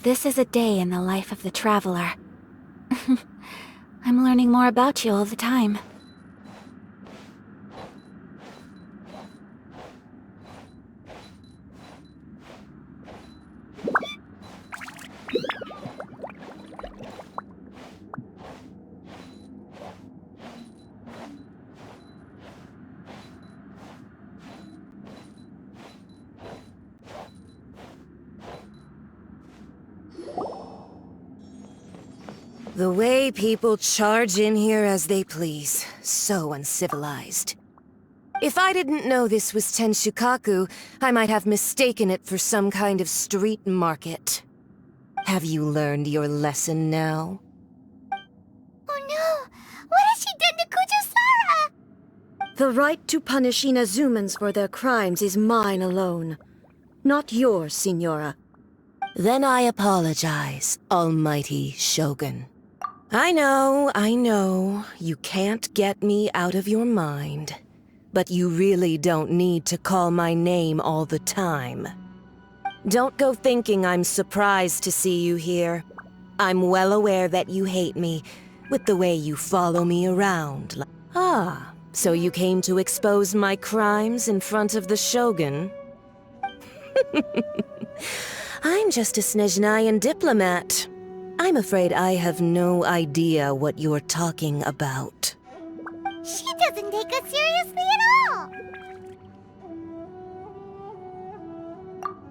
This is a day in the life of the traveler. I'm learning more about you all the time. The way people charge in here as they please. So uncivilized. If I didn't know this was Tenshukaku, I might have mistaken it for some kind of street market. Have you learned your lesson now? Oh no! What has she done to Kujusara? The right to punish Inazumans for their crimes is mine alone. Not yours, Signora. Then I apologize, Almighty Shogun. I know, you can't get me out of your mind. But you really don't need to call my name all the time. Don't go thinking I'm surprised to see you here. I'm well aware that you hate me, with the way you follow me around. Ah, so you came to expose my crimes in front of the Shogun? I'm just a Snezhnayan diplomat. I'm afraid I have no idea what you're talking about. She doesn't take us seriously at all!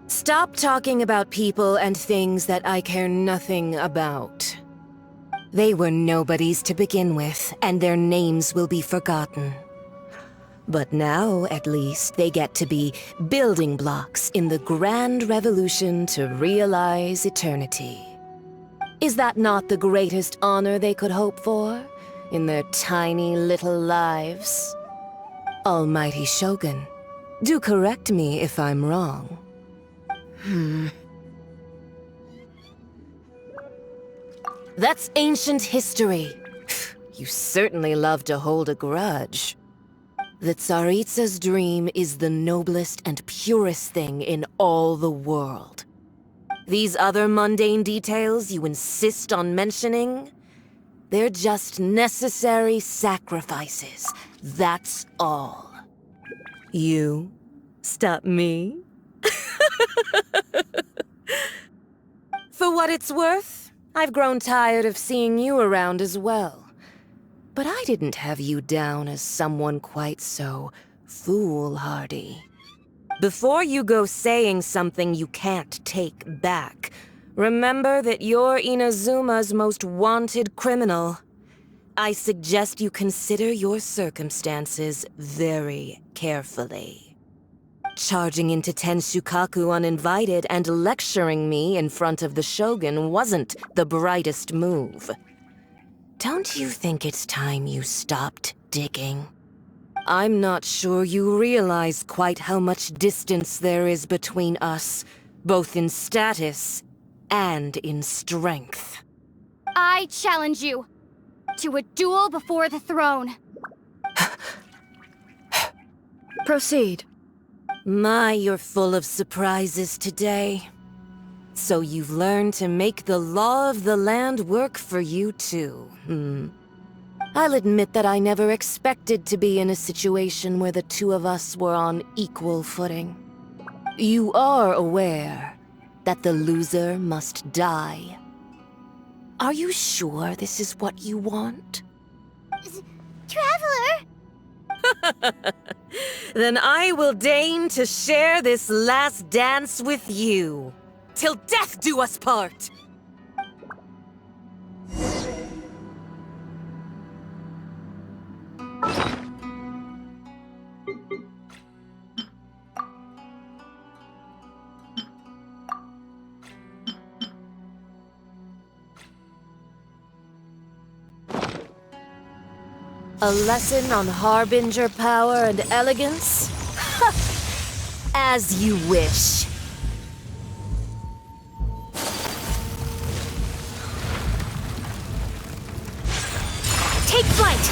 Stop talking about people and things that I care nothing about. They were nobodies to begin with, and their names will be forgotten. But now, at least, they get to be building blocks in the grand revolution to realize eternity. Is that not the greatest honor they could hope for, in their tiny little lives? Almighty Shogun, do correct me if I'm wrong. That's ancient history. You certainly love to hold a grudge. The Tsaritsa's dream is the noblest and purest thing in all the world. These other mundane details you insist on mentioning, they're just necessary sacrifices. That's all. You stop me? For what it's worth, I've grown tired of seeing you around as well. But I didn't have you down as someone quite so foolhardy. Before you go saying something you can't take back, remember that you're Inazuma's most wanted criminal. I suggest you consider your circumstances very carefully. Charging into Tenshukaku uninvited and lecturing me in front of the Shogun wasn't the brightest move. Don't you think it's time you stopped digging? I'm not sure you realize quite how much distance there is between us, both in status and in strength. I challenge you to a duel before the throne. Proceed. My, you're full of surprises today. So you've learned to make the law of the land work for you too, I'll admit that I never expected to be in a situation where the two of us were on equal footing. You are aware that the loser must die. Are you sure this is what you want? Traveler! Then I will deign to share this last dance with you. Till death do us part! A lesson on harbinger power and elegance? As you wish. Take flight!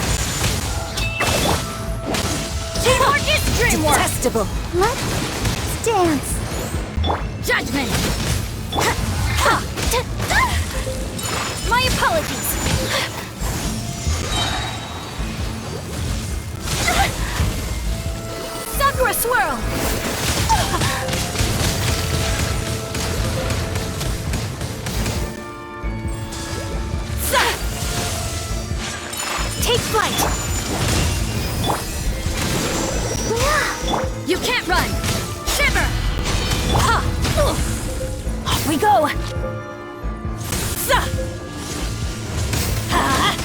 Teamwork is dreamwork! Detestable! Let's dance! Judgment! Ha! flight! You can't run! Shiver! Ha! Off we go! Sa! Ha!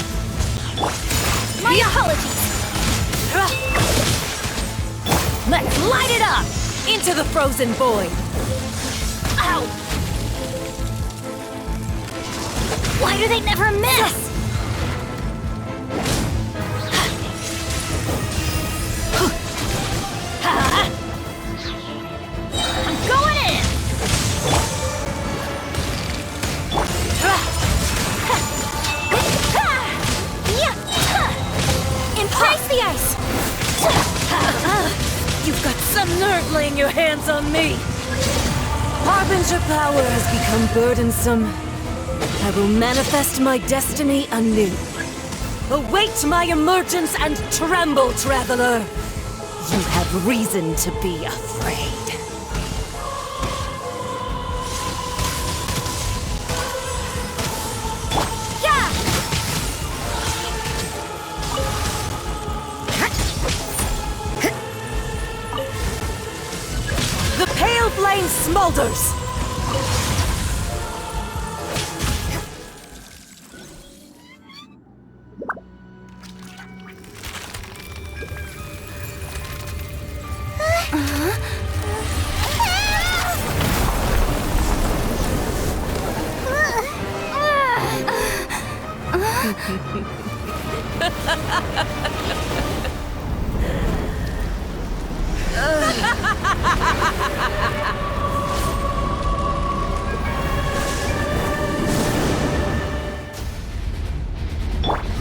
My apologies! Let's light it up! Into the frozen void! Ow! Why do they never miss? I'm going in! Embrace the ice! You've got some nerve laying your hands on me! Harbinger power has become burdensome. I will manifest my destiny anew. Await my emergence and tremble, traveler! You have reason to be afraid. The pale flame smolders!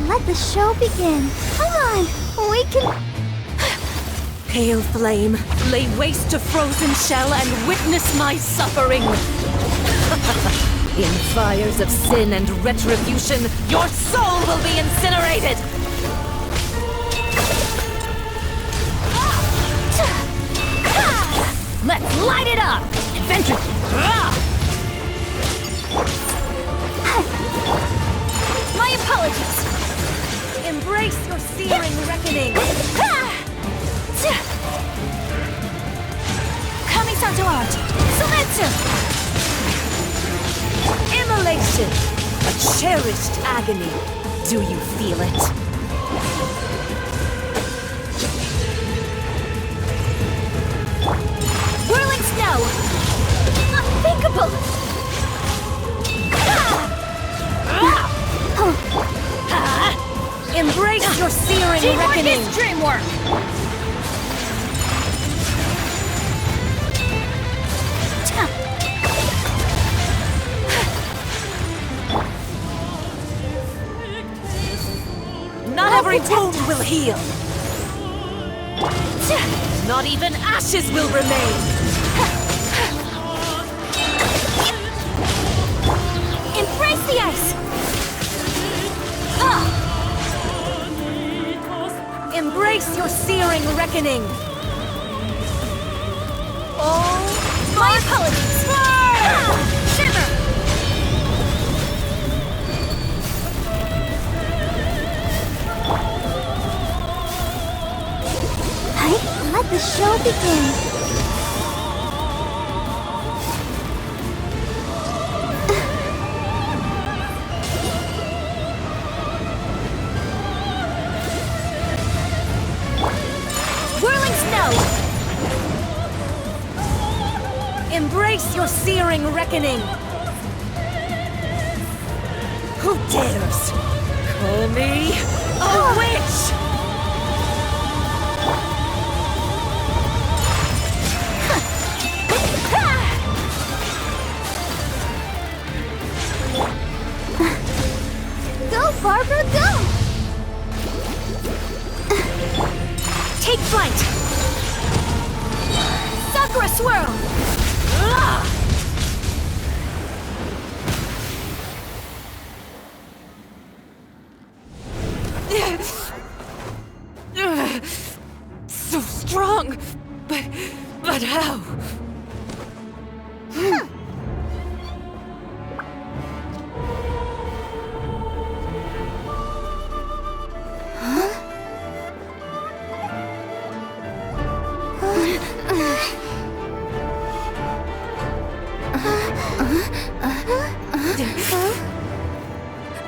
Let the show begin. Come on, we can... Pale flame, lay waste to frozen shell and witness my suffering! In fires of sin and retribution, your soul will be incinerated! Let's light it up! Adventure! My apologies! Embrace your searing reckoning! Kami-san to art! Sumetsu! Immolation! A cherished agony. Do you feel it? Whirling snow! Unthinkable! Embrace your searing reckoning! Is dreamwork! Not every wound will heal! Not even ashes will remain! Embrace the ice! Embrace your searing reckoning! Oh, My apologies! Shiver! Let the show begin. Whirling snow! embrace your searing reckoning! Who dares call me a witch? Go, Barbara, go! Take flight! Sakura swirl! So strong, but how?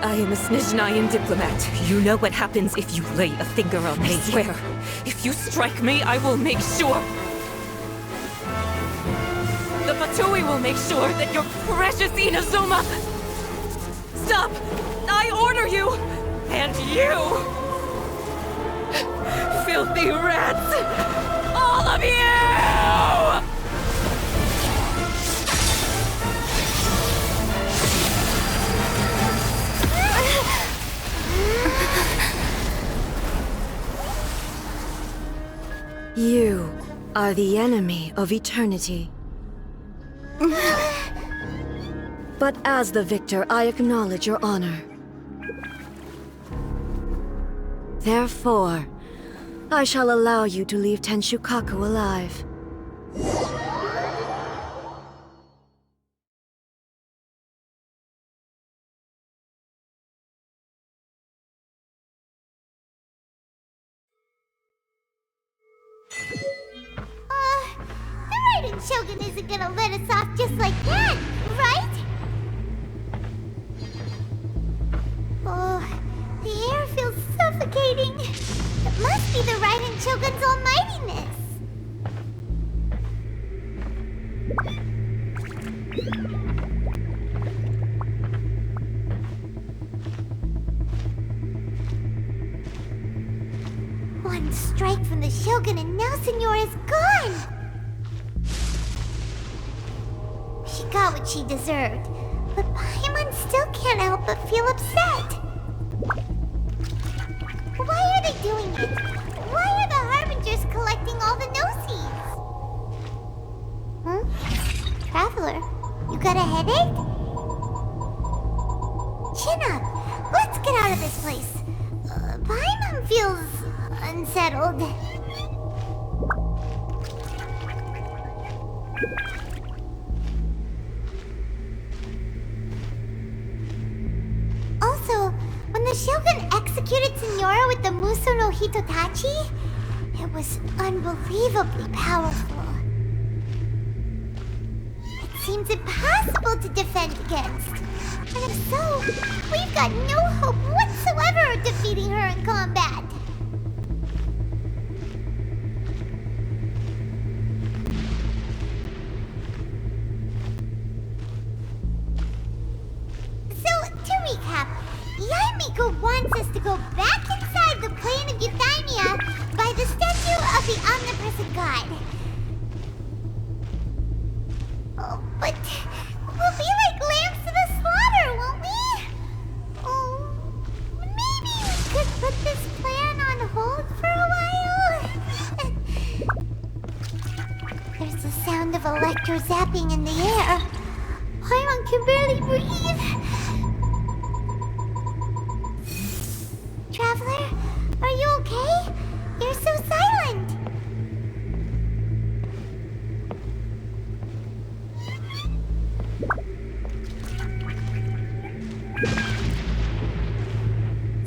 I am a Snezhnayan diplomat. You know what happens if you lay a finger on me. I swear, if you strike me, I will make sure. The Fatui will make sure that your precious Inazuma... Stop! I order you! And you! Filthy rats! All of you! You are the enemy of eternity. But as the victor, I acknowledge your honor. Therefore, I shall allow you to leave Tenshukaku alive. The Raiden Shogun isn't gonna let us off just like that, right? Oh, the air feels suffocating. It must be the Raiden Shogun's almightiness. One strike from the Shogun and now Senora is gone! She got what she deserved, but Paimon still can't help but feel upset. Why are they doing it? Why are the Harbingers collecting all the no-seeds? Huh? Traveler, you got a headache? Chin up! Let's get out of this place. Paimon feels... unsettled. Also, when the Shogun executed Senora with the Muso no Hitotachi, it was unbelievably powerful. It seems impossible to defend against. And if so, we've got no hope whatsoever of defeating her in combat. Recap. Yaimiko wants us to go back inside the plane of Euthymia by the statue of the omnipresent god. Oh, but we'll be like lambs to the slaughter, won't we? Oh, maybe we could put this plan on hold for a while. There's the sound of electro zapping in the air. Paimon can barely breathe. Traveler, are you okay? You're so silent.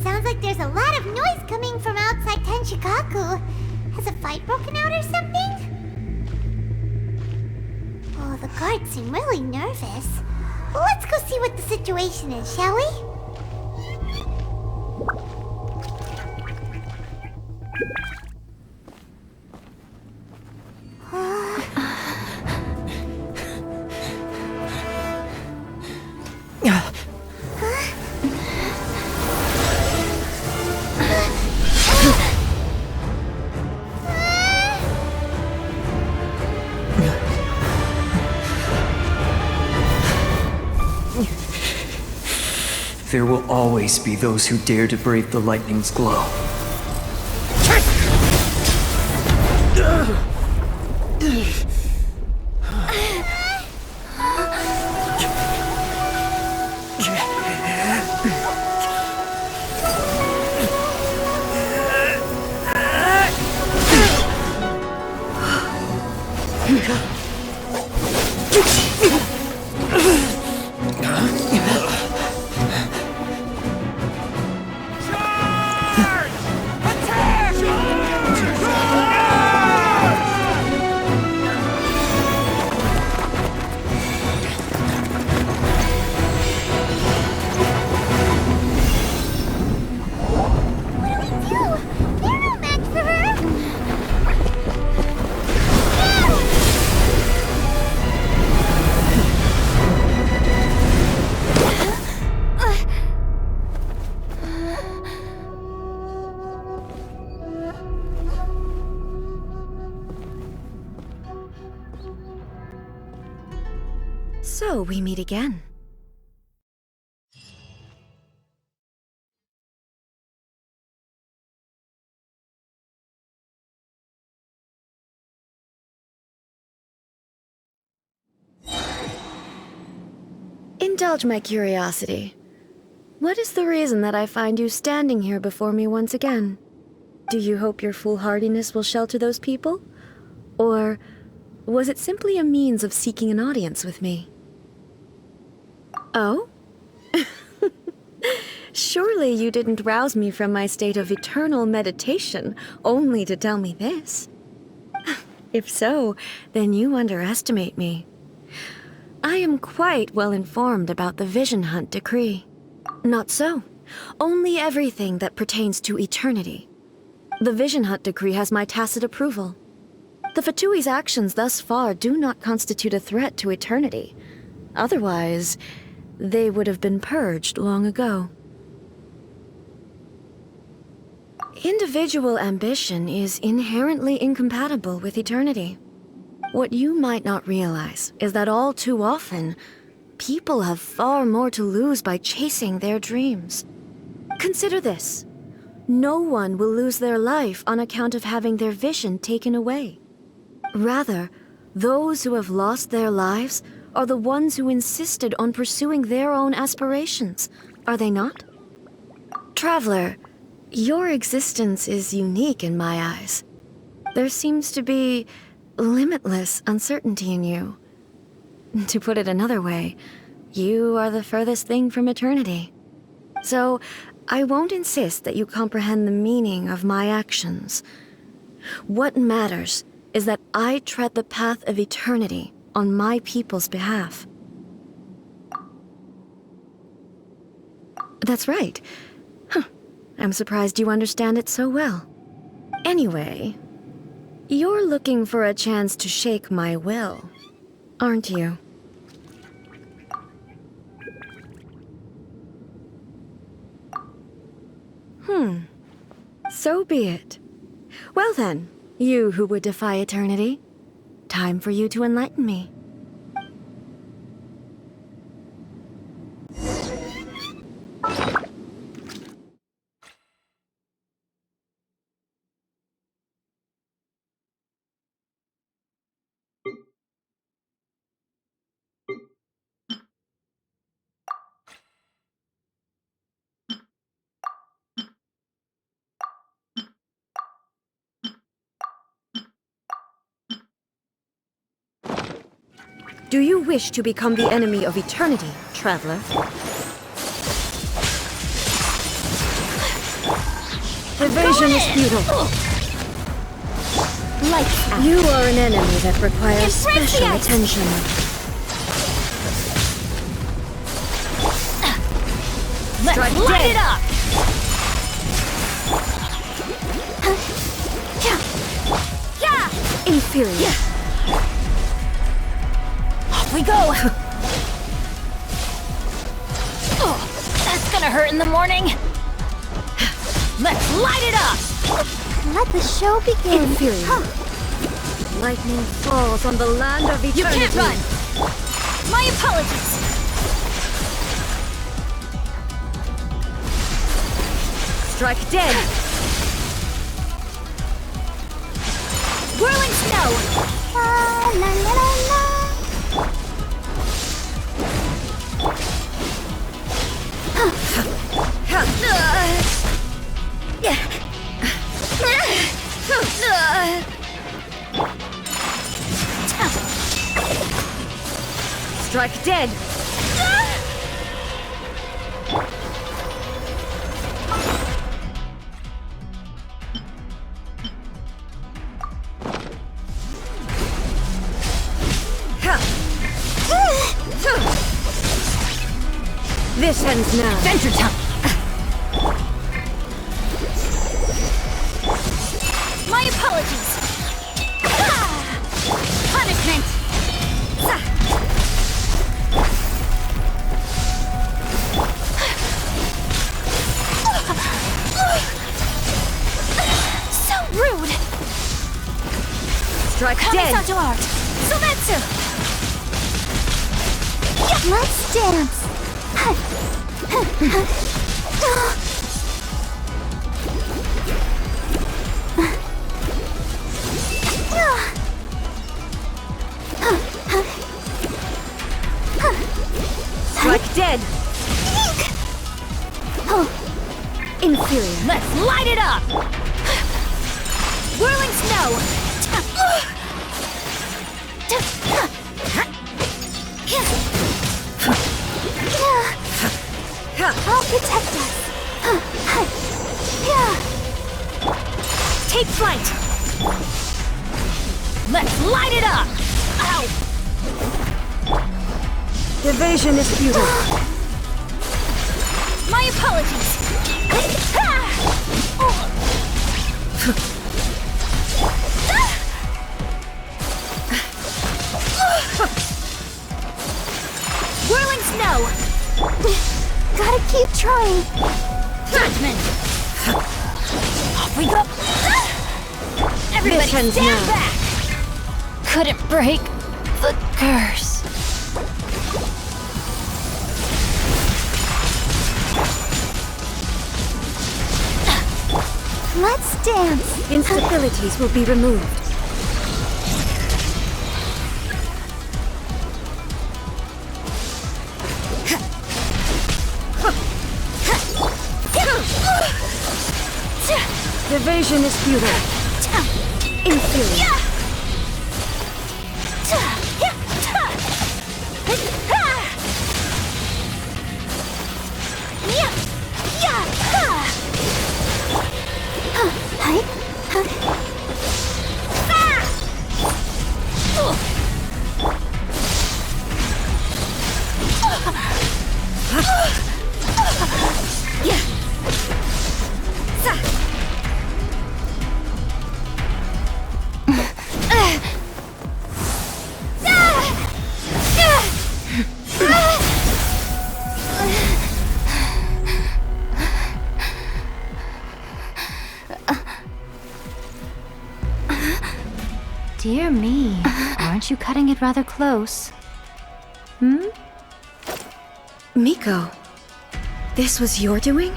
Sounds like there's a lot of noise coming from outside Tenshukaku. Has a fight broken out or something? Oh, the guards seem really nervous. Let's go see what the situation is, shall we? There will always be those who dare to brave the lightning's glow. So we meet again. Indulge my curiosity. What is the reason that I find you standing here before me once again? Do you hope your foolhardiness will shelter those people? Or was it simply a means of seeking an audience with me? Oh? Surely you didn't rouse me from my state of eternal meditation only to tell me this. If so, then you underestimate me. I am quite well informed about the Vision Hunt decree. Not so. Only everything that pertains to eternity. The Vision Hunt decree has my tacit approval. The Fatui's actions thus far do not constitute a threat to eternity. Otherwise, they would have been purged long ago. Individual ambition is inherently incompatible with eternity. What you might not realize is that all too often, people have far more to lose by chasing their dreams. Consider this. No one will lose their life on account of having their vision taken away. Rather, those who have lost their lives are the ones who insisted on pursuing their own aspirations, are they not? Traveler, your existence is unique in my eyes. There seems to be limitless uncertainty in you. To put it another way, you are the furthest thing from eternity. So, I won't insist that you comprehend the meaning of my actions. What matters is that I tread the path of eternity on my people's behalf. That's right. I'm surprised you understand it so well. Anyway, you're looking for a chance to shake my will, aren't you? So be it. Well then, you who would defy eternity, time for you to enlighten me. Do you wish to become the enemy of eternity, traveler? Evasion is futile. Lights out. You are an enemy that requires special attention. Let's light it up! Inferior. Off we go! Oh, that's gonna hurt in the morning! Let's light it up! Let the show begin. Inferior. Lightning falls on the land of eternity. You can't run! My apologies! Strike dead. Whirling snow! La la la la la. Strike dead. This ends now. Adventure time! My apologies! Punishment! So rude! Strike dead. Kamisato art! Sumetsu! Yeah! Let's dance. Like dead. Inferior. Let's light it up! Whirling snow! I'll protect us. Take flight! Let's light it up! Ow! Evasion is futile. My apologies! Whirling snow! Gotta keep trying. Judgment! Off we go! Everybody Missions stand now. back! Couldn't break the curse. Let's dance. Instabilities will be removed. Evasion is futile. Inferior. Dear me, aren't you cutting it rather close? Miko, this was your doing?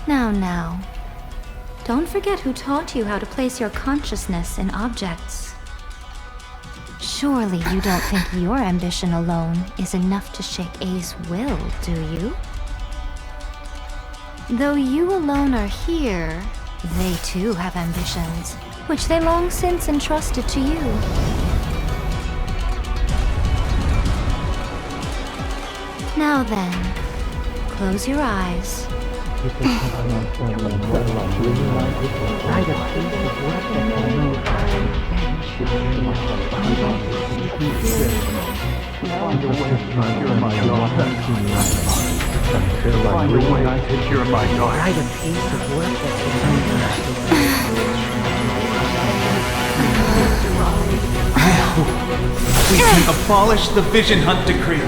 Now. Don't forget who taught you how to place your consciousness in objects. Surely you don't think your ambition alone is enough to shake A's will, do you? Though you alone are here, they too have ambitions, which they long since entrusted to you. Now then, close your eyes. We can abolish the Vision Hunt Decree.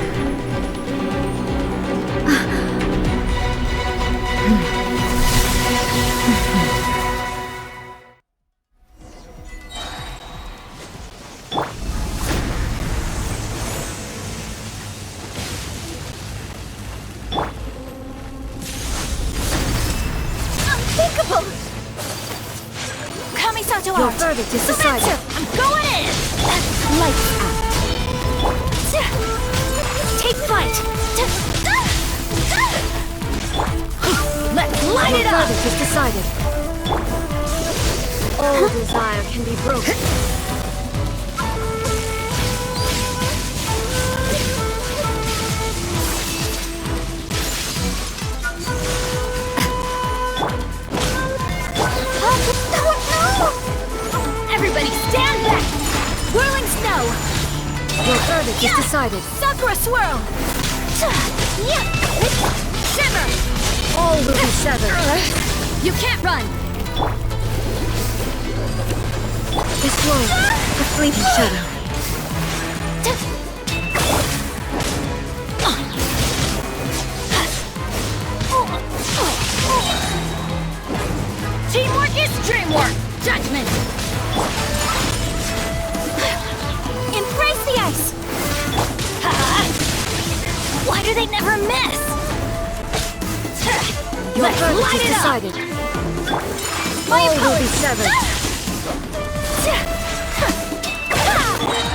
Unthinkable! Kamisato Your art! verdict is decided. I'm going in! Lights out. Take flight! Let's light it Your up! verdict is decided. All desire can be broken. Everybody stand back! Whirling snow! Your verdict is decided. Sakura swirl! Shiver! All will be severed. You can't run! Destroy the fleeting shadow. Teamwork is dreamwork! Judgment! Embrace the ice! Why do they never miss? Your Let's verdict light is it up! decided. My All will be opponent! severed.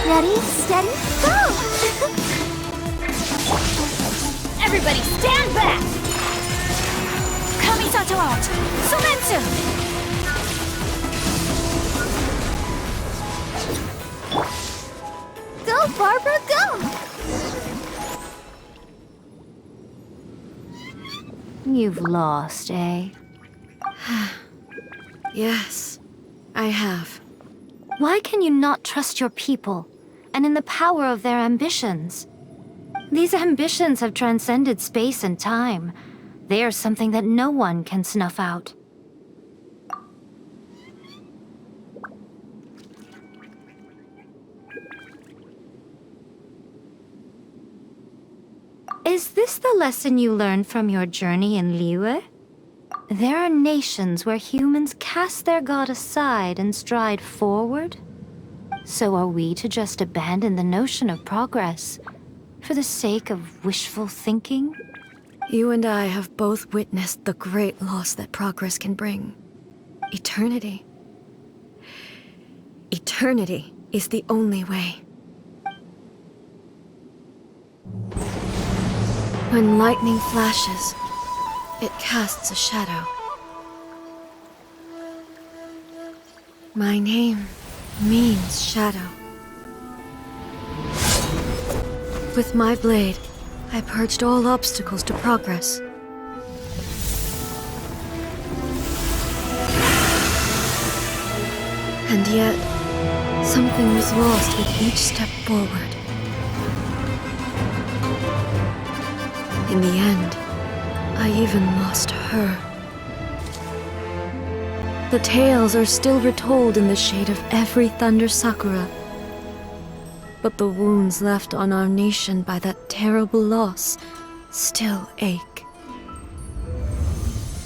Ready, steady, go! Everybody stand back! Kamisato out! Sumetsu! Go, Barbara, go! You've lost, eh? Yes, I have. Why can you not trust your people, and in the power of their ambitions? These ambitions have transcended space and time. They are something that no one can snuff out. Is this the lesson you learned from your journey in Liyue? There are nations where humans cast their god aside and stride forward. So are we to just abandon the notion of progress for the sake of wishful thinking? You and I have both witnessed the great loss that progress can bring. Eternity. Eternity is the only way. When lightning flashes, it casts a shadow. My name means shadow. With my blade, I purged all obstacles to progress. And yet, something was lost with each step forward. In the end, I even lost her. The tales are still retold in the shade of every thunder sakura. But the wounds left on our nation by that terrible loss still ache.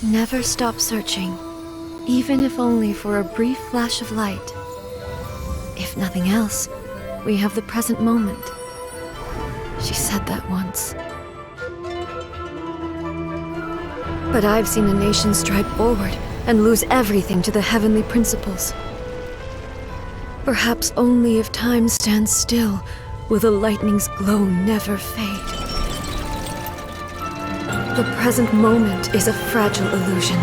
Never stop searching, even if only for a brief flash of light. If nothing else, we have the present moment. She said that once. But I've seen a nation stride forward and lose everything to the heavenly principles. Perhaps only if time stands still will the lightning's glow never fade. The present moment is a fragile illusion.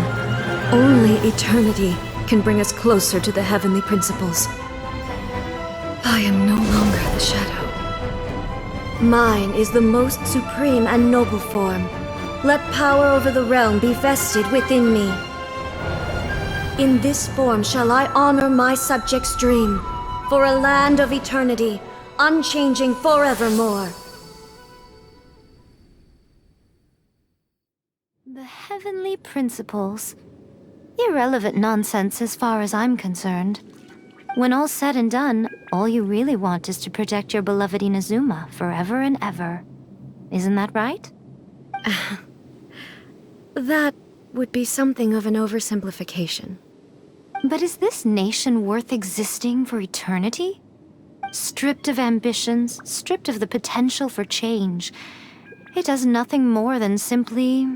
Only eternity can bring us closer to the heavenly principles. I am no longer the shadow. Mine is the most supreme and noble form. Let power over the realm be vested within me. In this form shall I honor my subjects' dream, for a land of eternity, unchanging forevermore. The heavenly principles? Irrelevant nonsense as far as I'm concerned. When all's said and done, all you really want is to protect your beloved Inazuma forever and ever. Isn't that right? That would be something of an oversimplification. But is this nation worth existing for eternity? Stripped of ambitions, stripped of the potential for change, it does nothing more than simply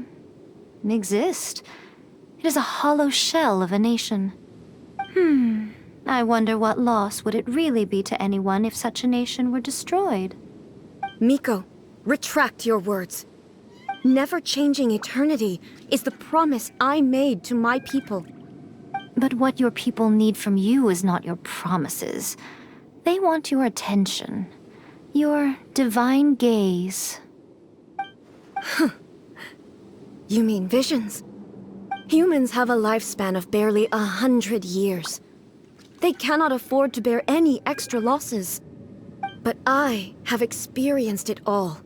exist. It is a hollow shell of a nation. I wonder what loss would it really be to anyone if such a nation were destroyed? Miko, retract your words. Never changing eternity is the promise I made to my people. But what your people need from you is not your promises. They want your attention, your divine gaze. You mean visions? Humans have a lifespan of barely 100 years. They cannot afford to bear any extra losses. But I have experienced it all.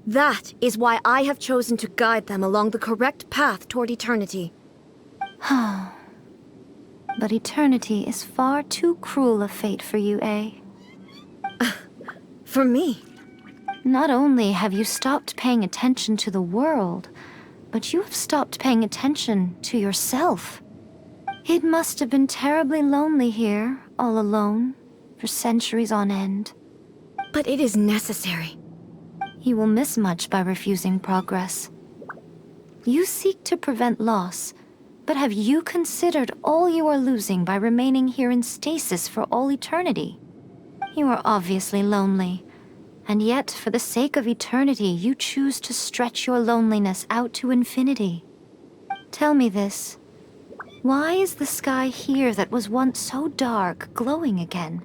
That is why I have chosen to guide them along the correct path toward eternity. But eternity is far too cruel a fate for you, eh? For me? Not only have you stopped paying attention to the world, but you have stopped paying attention to yourself. It must have been terribly lonely here, all alone, for centuries on end. But it is necessary. You will miss much by refusing progress. You seek to prevent loss, but have you considered all you are losing by remaining here in stasis for all eternity? You are obviously lonely, and yet for the sake of eternity you choose to stretch your loneliness out to infinity. Tell me this. Why is the sky here that was once so dark glowing again?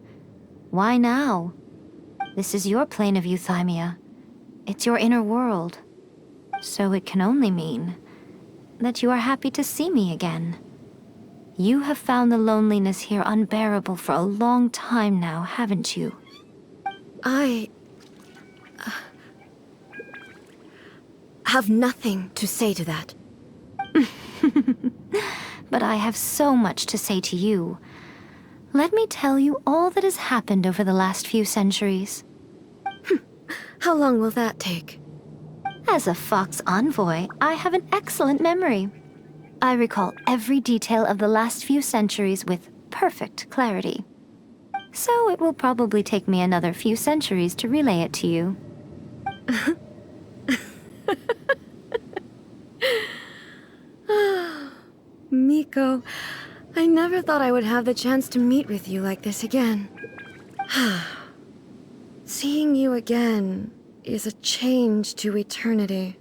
Why now? This is your plane of euthymia. It's your inner world. So it can only mean that you are happy to see me again. You have found the loneliness here unbearable for a long time now, haven't you? I have nothing to say to that. But I have so much to say to you. Let me tell you all that has happened over the last few centuries. How long will that take? As a Fox envoy, I have an excellent memory. I recall every detail of the last few centuries with perfect clarity. So it will probably take me another few centuries to relay it to you. Miko, I never thought I would have the chance to meet with you like this again. Seeing you again is a change to eternity.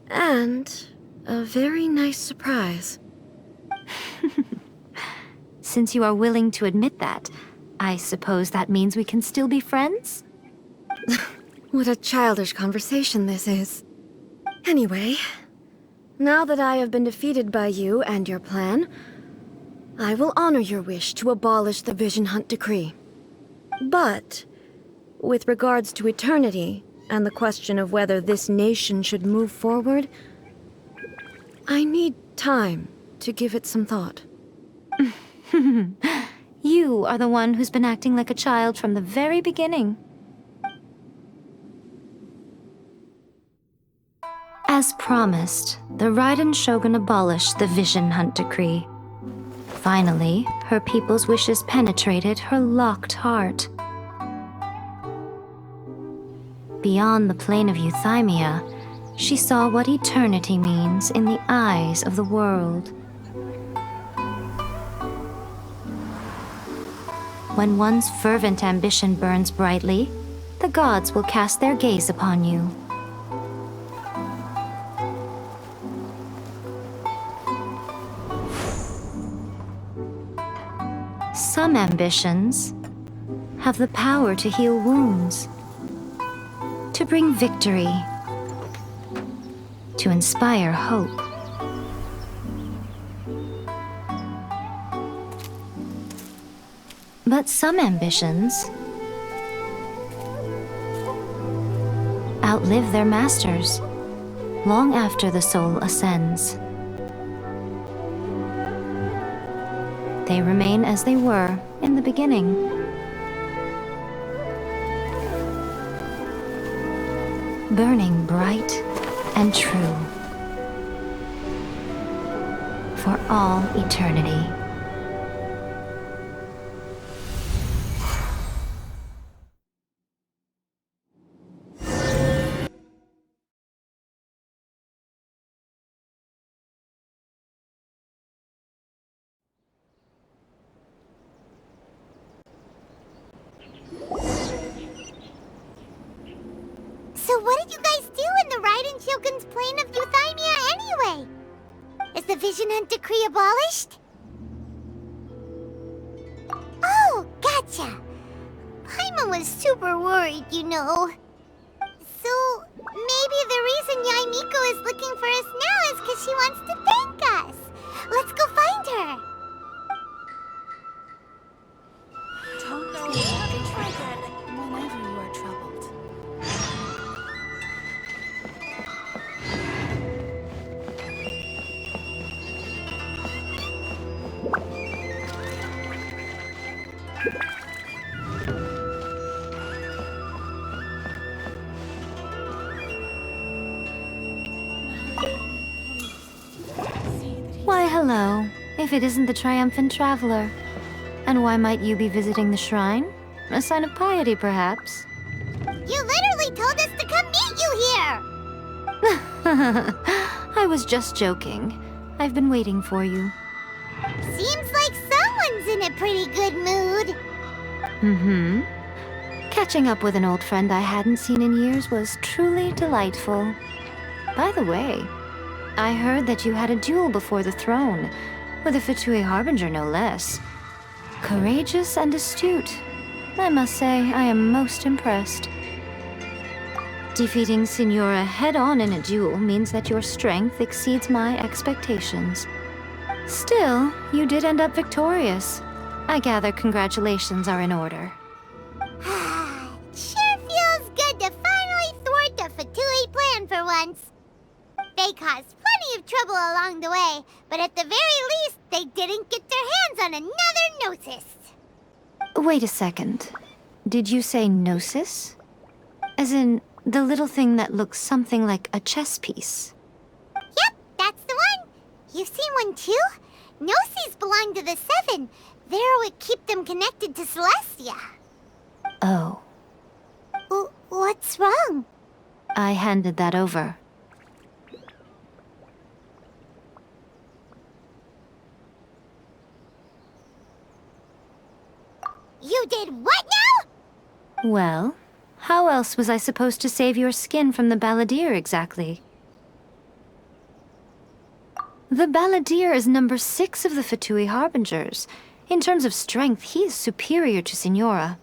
And a very nice surprise. Since you are willing to admit that, I suppose that means we can still be friends? What a childish conversation this is. Anyway, now that I have been defeated by you and your plan, I will honor your wish to abolish the Vision Hunt Decree. But, with regards to eternity, and the question of whether this nation should move forward, I need time to give it some thought. You are the one who's been acting like a child from the very beginning. As promised, the Raiden Shogun abolished the Vision Hunt Decree. Finally, her people's wishes penetrated her locked heart. Beyond the plane of euthymia, she saw what eternity means in the eyes of the world. When one's fervent ambition burns brightly, the gods will cast their gaze upon you. Some ambitions have the power to heal wounds, to bring victory, to inspire hope. But some ambitions outlive their masters long after the soul ascends. They remain as they were in the beginning. Burning bright and true for all eternity. So what did you guys do in the Raiden Shogun's plane of euthymia anyway? Is the Vision Hunt Decree abolished? Oh, gotcha. Paimon was super worried, you know. So maybe the reason Yae Miko is looking for us now is because she wants to thank us. Let's go find her. Don't know. Try again whenever you are troubled. Why, hello, if it isn't the triumphant traveler. And why might you be visiting the shrine? A sign of piety, perhaps? You literally told us to come meet you here! I was just joking. I've been waiting for you. Seems like someone's in a pretty good mood. Mm-hmm. Catching up with an old friend I hadn't seen in years was truly delightful. By the way, I heard that you had a duel before the throne, with a Fatui Harbinger no less. Courageous and astute. I must say, I am most impressed. Defeating Signora head-on in a duel means that your strength exceeds my expectations. Still, you did end up victorious. I gather congratulations are in order. Sure feels good to finally thwart the Fatui plan for once. They caused plenty of trouble along the way, but at the very least, they didn't get their hands on another Gnosis. Wait a second. Did you say Gnosis? As in, the little thing that looks something like a chess piece? Yep, that's the one. You've seen one too? Gnosis belong to the Seven. They're what keep them connected to Celestia. Oh. What's wrong? I handed that over. You did what now? Well, how else was I supposed to save your skin from the Balladeer exactly? The Balladeer is number 6 of the Fatui Harbingers. In terms of strength, he is superior to Signora.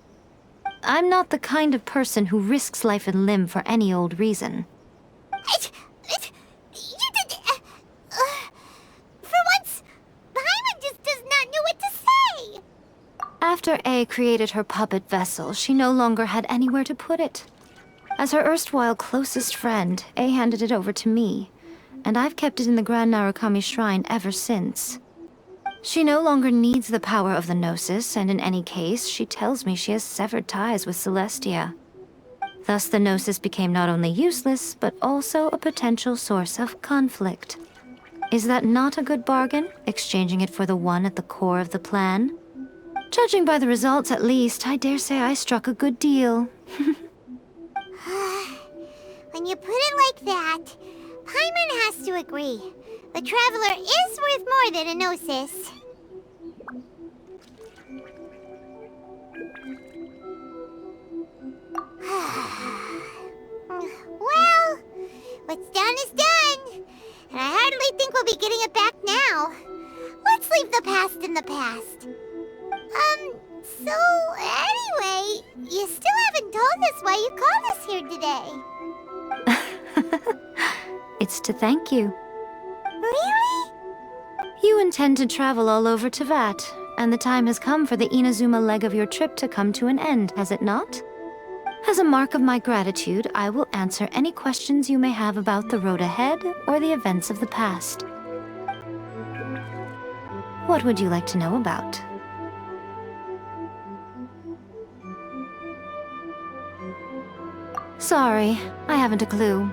I'm not the kind of person who risks life and limb for any old reason. You did... for once, Paimon just does not know what to say. After A created her puppet vessel, she no longer had anywhere to put it. As her erstwhile closest friend, A handed it over to me, and I've kept it in the Grand Narukami Shrine ever since. She no longer needs the power of the Gnosis, and in any case, she tells me she has severed ties with Celestia. Thus the Gnosis became not only useless, but also a potential source of conflict. Is that not a good bargain, exchanging it for the one at the core of the plan? Judging by the results, at least, I dare say I struck a good deal. When you put it like that, Paimon has to agree. The Traveler is worth more than a Gnosis. Well, what's done is done. And I hardly think we'll be getting it back now. Let's leave the past in the past. So anyway, you still haven't told us why you called us here today. It's to thank you. Really? You intend to travel all over Teyvat, and the time has come for the Inazuma leg of your trip to come to an end, has it not? As a mark of my gratitude, I will answer any questions you may have about the road ahead or the events of the past. What would you like to know about? Sorry, I haven't a clue.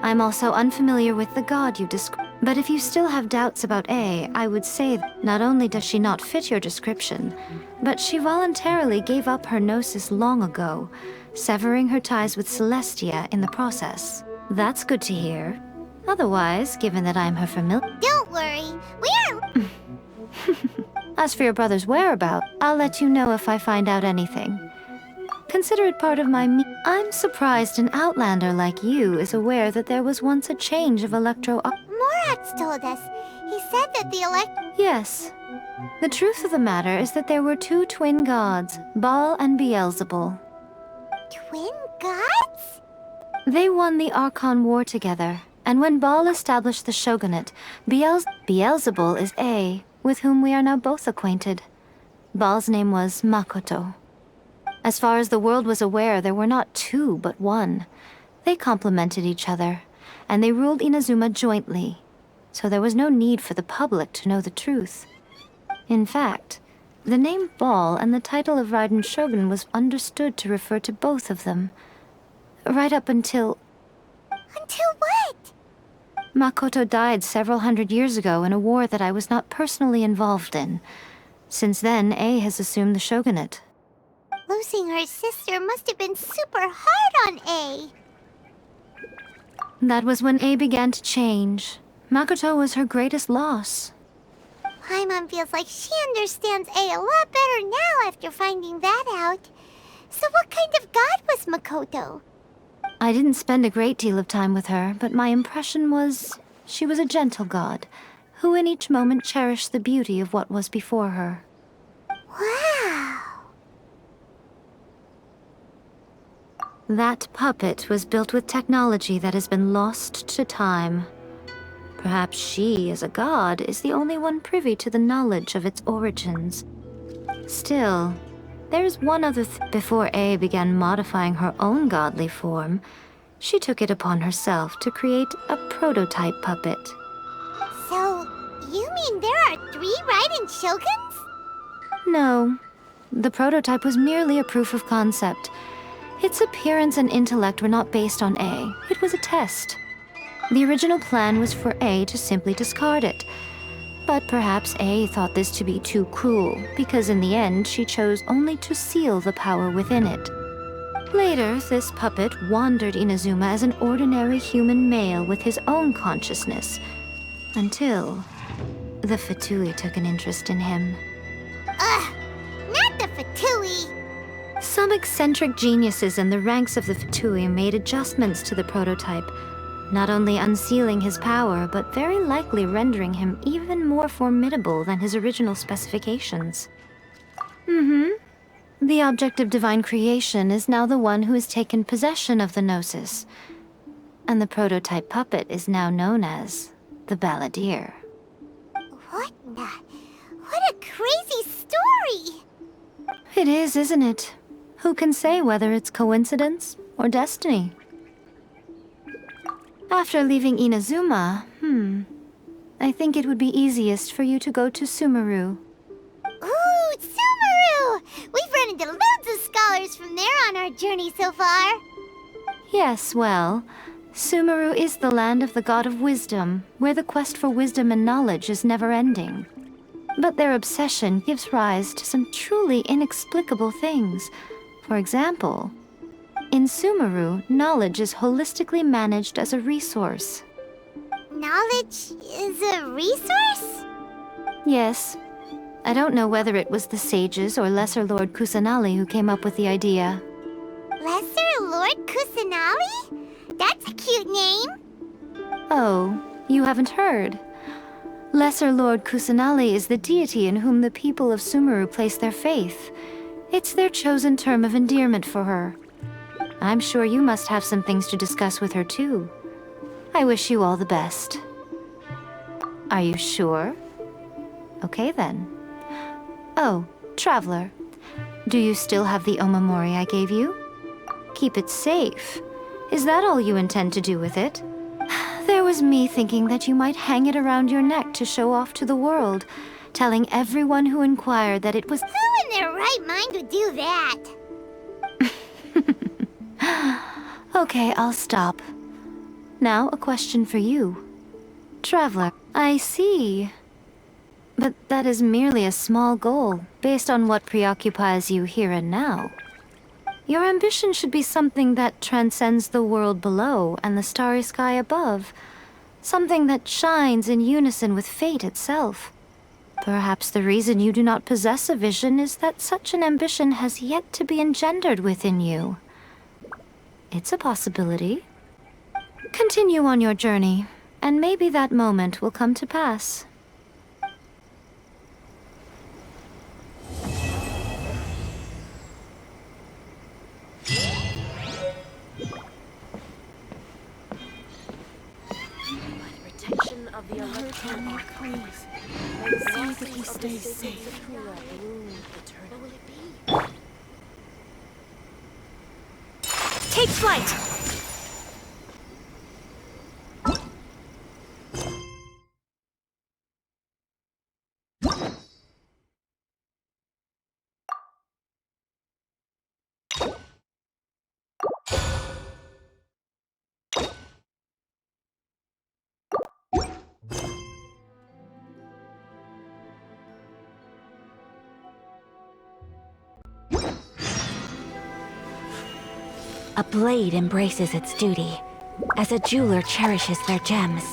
I'm also unfamiliar with the god you described. But if you still have doubts about A, I would say that not only does she not fit your description, but she voluntarily gave up her Gnosis long ago, severing her ties with Celestia in the process. That's good to hear. Otherwise, given that I'm her familiar... Don't worry, we are... As for your brother's whereabouts, I'll let you know if I find out anything. Consider it part of my I'm surprised an outlander like you is aware that there was once a change of Morax told us. He said that the Yes. The truth of the matter is that there were 2 twin gods, Baal and Beelzebul. Twin gods? They won the Archon War together, and when Baal established the shogunate, Beelzebul is A, with whom we are now both acquainted. Baal's name was Makoto. As far as the world was aware, there were not 2, but 1. They complemented each other, and they ruled Inazuma jointly, so there was no need for the public to know the truth. In fact, the name Baal and the title of Raiden Shogun was understood to refer to both of them, right up until... Until what? Makoto died several hundred years ago in a war that I was not personally involved in. Since then, A has assumed the shogunate. Losing her sister must have been super hard on A. That was when A began to change. Makoto was her greatest loss. Paimon feels like she understands A a lot better now after finding that out. So what kind of god was Makoto? I didn't spend a great deal of time with her, but my impression was she was a gentle god, who in each moment cherished the beauty of what was before her. Wow. That puppet was built with technology that has been lost to time. Perhaps she, as a god, is the only one privy to the knowledge of its origins. Still, there's one other before A began modifying her own godly form, she took it upon herself to create a prototype puppet. So, you mean there are 3 Raiden Shoguns? No. The prototype was merely a proof of concept. Its appearance and intellect were not based on A. It was a test. The original plan was for A to simply discard it. But perhaps A thought this to be too cruel, because in the end she chose only to seal the power within it. Later, this puppet wandered Inazuma as an ordinary human male with his own consciousness, until the Fatui took an interest in him. Ugh, not the Fatui! Some eccentric geniuses in the ranks of the Fatui made adjustments to the prototype, not only unsealing his power, but very likely rendering him even more formidable than his original specifications. The object of divine creation is now the one who has taken possession of the Gnosis, and the prototype puppet is now known as the Balladeer. What a crazy story! It is, isn't it? Who can say whether it's coincidence or destiny? After leaving Inazuma, I think it would be easiest for you to go to Sumeru. Ooh, Sumeru! We've run into loads of scholars from there on our journey so far. Yes, well, Sumeru is the land of the god of wisdom, where the quest for wisdom and knowledge is never-ending. But their obsession gives rise to some truly inexplicable things. For example, in Sumeru, knowledge is holistically managed as a resource. Knowledge is a resource? Yes. I don't know whether it was the sages or Lesser Lord Kusanali who came up with the idea. Lesser Lord Kusanali? That's a cute name. Oh, you haven't heard. Lesser Lord Kusanali is the deity in whom the people of Sumeru place their faith. It's their chosen term of endearment for her. I'm sure you must have some things to discuss with her too. I wish you all the best. Are you sure? Okay then. Oh, Traveler. Do you still have the omamori I gave you? Keep it safe. Is that all you intend to do with it? There was me thinking that you might hang it around your neck to show off to the world, telling everyone who inquired that it was— Who in their right mind would do that? Okay, I'll stop. Now, a question for you. Traveler, I see. But that is merely a small goal, based on what preoccupies you here and now. Your ambition should be something that transcends the world below and the starry sky above. Something that shines in unison with fate itself. Perhaps the reason you do not possess a vision is that such an ambition has yet to be engendered within you. It's a possibility. Continue on your journey, and maybe that moment will come to pass. Protection of the electron queens. See that he stays safe. What will it be? Take flight! A blade embraces its duty, as a jeweler cherishes their gems.